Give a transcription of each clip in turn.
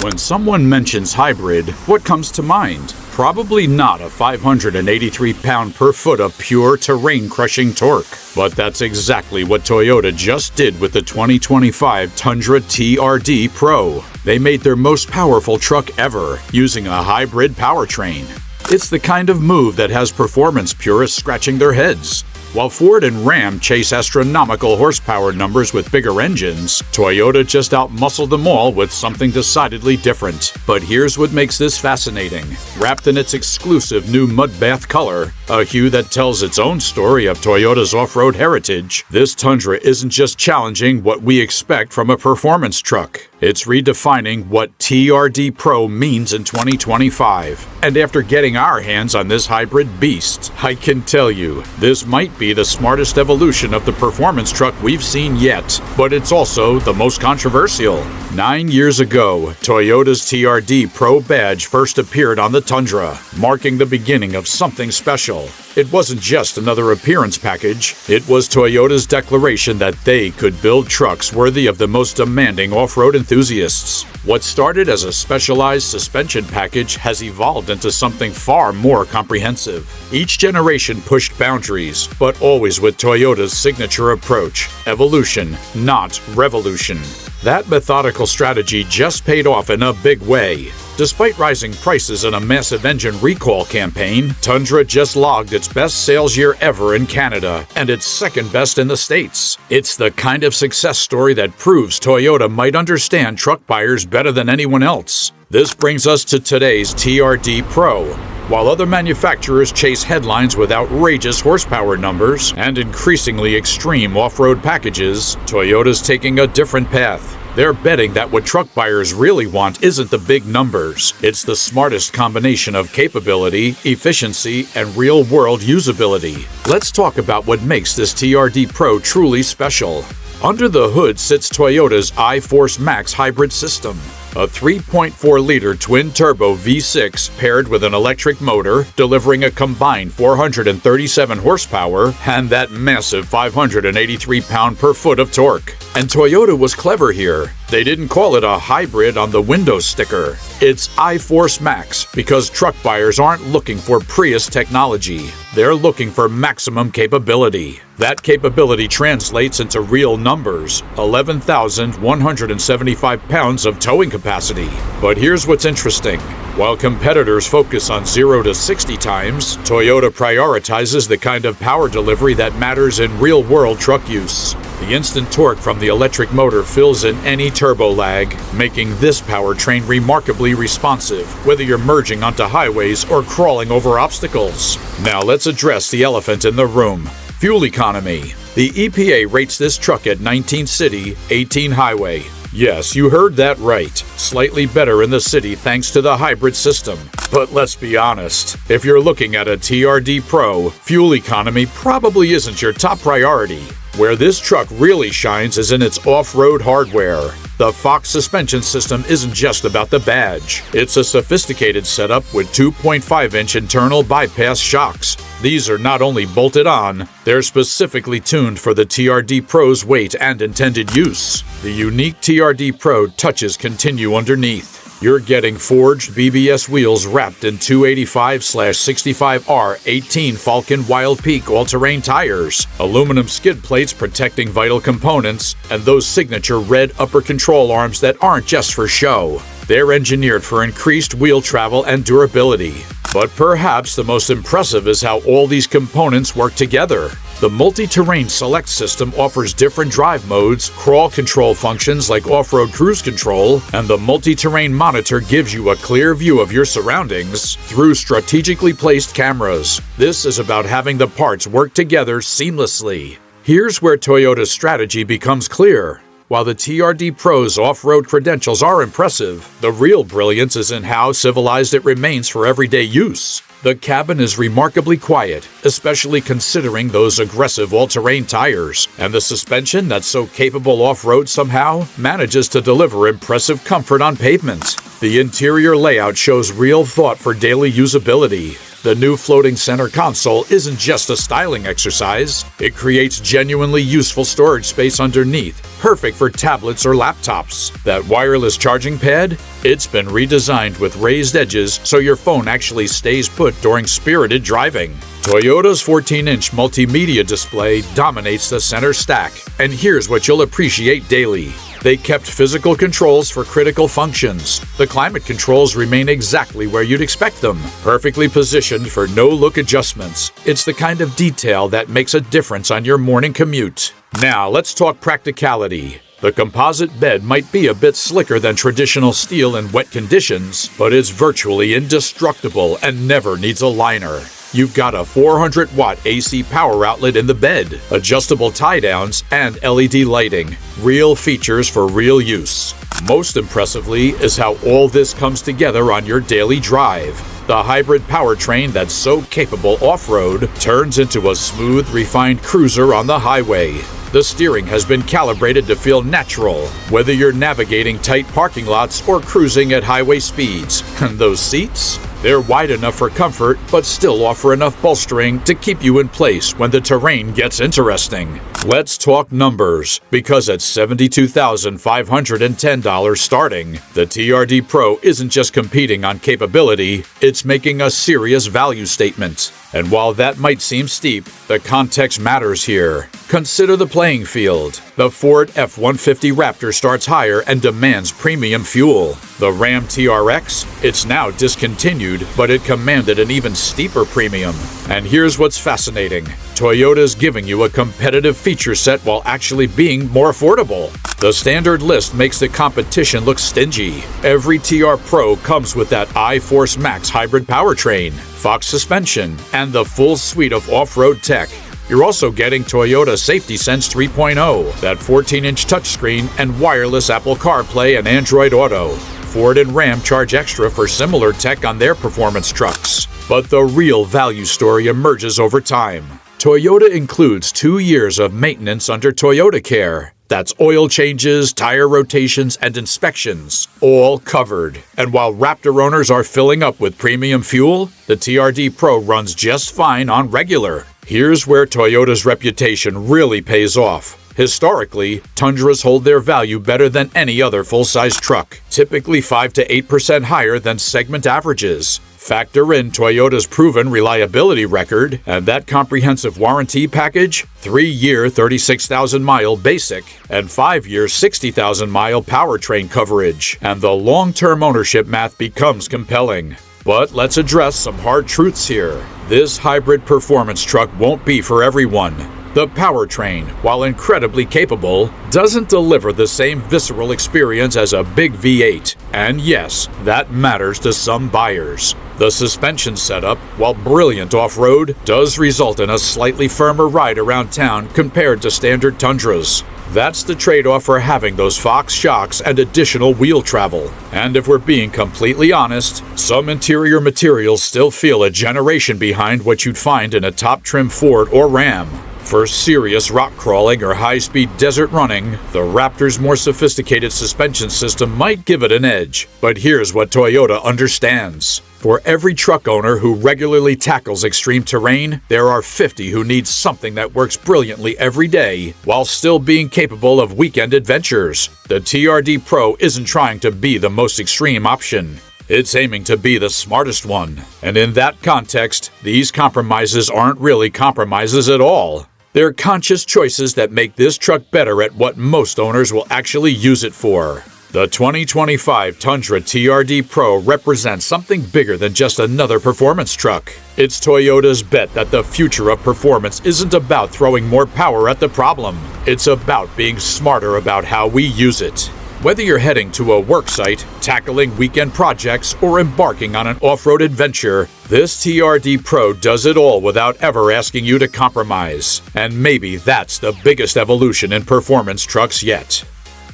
When someone mentions hybrid, what comes to mind? Probably not a 583 pound-per-foot of pure terrain-crushing torque. But that's exactly what Toyota just did with the 2025 Tundra TRD Pro. They made their most powerful truck ever, using a hybrid powertrain. It's the kind of move that has performance purists scratching their heads. While Ford and Ram chase astronomical horsepower numbers with bigger engines, Toyota just outmuscled them all with something decidedly different. But here's what makes this fascinating. Wrapped in its exclusive new mud bath color, a hue that tells its own story of Toyota's off-road heritage, this Tundra isn't just challenging what we expect from a performance truck. It's redefining what TRD Pro means in 2025. And after getting our hands on this hybrid beast, I can tell you, this might be the smartest evolution of the performance truck we've seen yet, but it's also the most controversial. 9 years ago, Toyota's TRD Pro badge first appeared on the Tundra, marking the beginning of something special. It wasn't just another appearance package, it was Toyota's declaration that they could build trucks worthy of the most demanding off-road enthusiasts. What started as a specialized suspension package has evolved into something far more comprehensive. Each generation pushed boundaries, but always with Toyota's signature approach: evolution, not revolution. That methodical strategy just paid off in a big way. Despite rising prices and a massive engine recall campaign, Tundra just logged its best sales year ever in Canada and its second best in the States. It's the kind of success story that proves Toyota might understand truck buyers better than anyone else. This brings us to today's TRD Pro. While other manufacturers chase headlines with outrageous horsepower numbers and increasingly extreme off-road packages, Toyota's taking a different path. They're betting that what truck buyers really want isn't the big numbers. It's the smartest combination of capability, efficiency, and real-world usability. Let's talk about what makes this TRD Pro truly special. Under the hood sits Toyota's iForce Max hybrid system, a 3.4-liter twin-turbo V6 paired with an electric motor, delivering a combined 437 horsepower and that massive 583 pound-per-foot of torque. And Toyota was clever here. They didn't call it a hybrid on the Windows sticker. It's iForce Max because truck buyers aren't looking for Prius technology. They're looking for maximum capability. That capability translates into real numbers: 11,175 pounds of towing capacity. But here's what's interesting. While competitors focus on 0 to 60 times, Toyota prioritizes the kind of power delivery that matters in real-world truck use. The instant torque from the electric motor fills in any turbo lag, making this powertrain remarkably responsive, whether you're merging onto highways or crawling over obstacles. Now let's address the elephant in the room: fuel economy. The EPA rates this truck at 19 city, 18 highway. Yes, you heard that right. Slightly better in the city thanks to the hybrid system. But let's be honest, if you're looking at a TRD Pro, fuel economy probably isn't your top priority. Where this truck really shines is in its off-road hardware. The Fox suspension system isn't just about the badge. It's a sophisticated setup with 2.5-inch internal bypass shocks. These are not only bolted on, they're specifically tuned for the TRD Pro's weight and intended use. The unique TRD Pro touches continue underneath. You're getting forged BBS wheels wrapped in 285/65R 18 Falcon Wild Peak all-terrain tires, aluminum skid plates protecting vital components, and those signature red upper control arms that aren't just for show. They're engineered for increased wheel travel and durability. But perhaps the most impressive is how all these components work together. The multi-terrain select system offers different drive modes, crawl control functions like off-road cruise control, and the multi-terrain monitor gives you a clear view of your surroundings through strategically placed cameras. This is about having the parts work together seamlessly. Here's where Toyota's strategy becomes clear. While the TRD Pro's off-road credentials are impressive, the real brilliance is in how civilized it remains for everyday use. The cabin is remarkably quiet, especially considering those aggressive all-terrain tires, and the suspension that's so capable off-road somehow manages to deliver impressive comfort on pavement. The interior layout shows real thought for daily usability. The new floating center console isn't just a styling exercise, it creates genuinely useful storage space underneath, perfect for tablets or laptops. That wireless charging pad? It's been redesigned with raised edges so your phone actually stays put during spirited driving. Toyota's 14-inch multimedia display dominates the center stack, and here's what you'll appreciate daily. They kept physical controls for critical functions. The climate controls remain exactly where you'd expect them, perfectly positioned for no-look adjustments. It's the kind of detail that makes a difference on your morning commute. Now, let's talk practicality. The composite bed might be a bit slicker than traditional steel in wet conditions, but it's virtually indestructible and never needs a liner. You've got a 400-watt AC power outlet in the bed, adjustable tie-downs, and LED lighting. Real features for real use. Most impressively is how all this comes together on your daily drive. The hybrid powertrain that's so capable off-road turns into a smooth, refined cruiser on the highway. The steering has been calibrated to feel natural, whether you're navigating tight parking lots or cruising at highway speeds. And those seats? They're wide enough for comfort, but still offer enough bolstering to keep you in place when the terrain gets interesting. Let's talk numbers, because at $72,510 starting, the TRD Pro isn't just competing on capability, it's making a serious value statement. And while that might seem steep, the context matters here. Consider the playing field. The Ford F-150 Raptor starts higher and demands premium fuel. The Ram TRX? It's now discontinued, but it commanded an even steeper premium. And here's what's fascinating. Toyota's giving you a competitive feature set while actually being more affordable. The standard list makes the competition look stingy. Every TR Pro comes with that iForce Max hybrid powertrain, Fox suspension, and the full suite of off-road tech. You're also getting Toyota Safety Sense 3.0, that 14-inch touchscreen and wireless Apple CarPlay and Android Auto. Ford and Ram charge extra for similar tech on their performance trucks. But the real value story emerges over time. Toyota includes 2 years of maintenance under Toyota Care. That's oil changes, tire rotations, and inspections, all covered. And while Raptor owners are filling up with premium fuel, the TRD Pro runs just fine on regular. Here's where Toyota's reputation really pays off. Historically, Tundras hold their value better than any other full-size truck, typically 5 to 8% higher than segment averages. Factor in Toyota's proven reliability record, and that comprehensive warranty package, 3-year 36,000-mile basic, and 5-year 60,000-mile powertrain coverage, and the long-term ownership math becomes compelling. But let's address some hard truths here. This hybrid performance truck won't be for everyone. The powertrain, while incredibly capable, doesn't deliver the same visceral experience as a big V8. And yes, that matters to some buyers. The suspension setup, while brilliant off-road, does result in a slightly firmer ride around town compared to standard Tundras. That's the trade-off for having those Fox shocks and additional wheel travel. And if we're being completely honest, some interior materials still feel a generation behind what you'd find in a top-trim Ford or Ram. For serious rock crawling or high-speed desert running, the Raptor's more sophisticated suspension system might give it an edge. But here's what Toyota understands. For every truck owner who regularly tackles extreme terrain, there are 50 who need something that works brilliantly every day while still being capable of weekend adventures. The TRD Pro isn't trying to be the most extreme option. It's aiming to be the smartest one. And in that context, these compromises aren't really compromises at all. They're conscious choices that make this truck better at what most owners will actually use it for. The 2025 Tundra TRD Pro represents something bigger than just another performance truck. It's Toyota's bet that the future of performance isn't about throwing more power at the problem. It's about being smarter about how we use it. Whether you're heading to a work site, tackling weekend projects, or embarking on an off-road adventure, this TRD Pro does it all without ever asking you to compromise. And maybe that's the biggest evolution in performance trucks yet.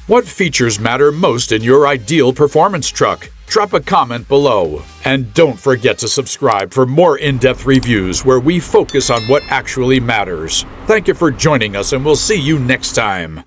What features matter most in your ideal performance truck? Drop a comment below. And don't forget to subscribe for more in-depth reviews where we focus on what actually matters. Thank you for joining us, and we'll see you next time.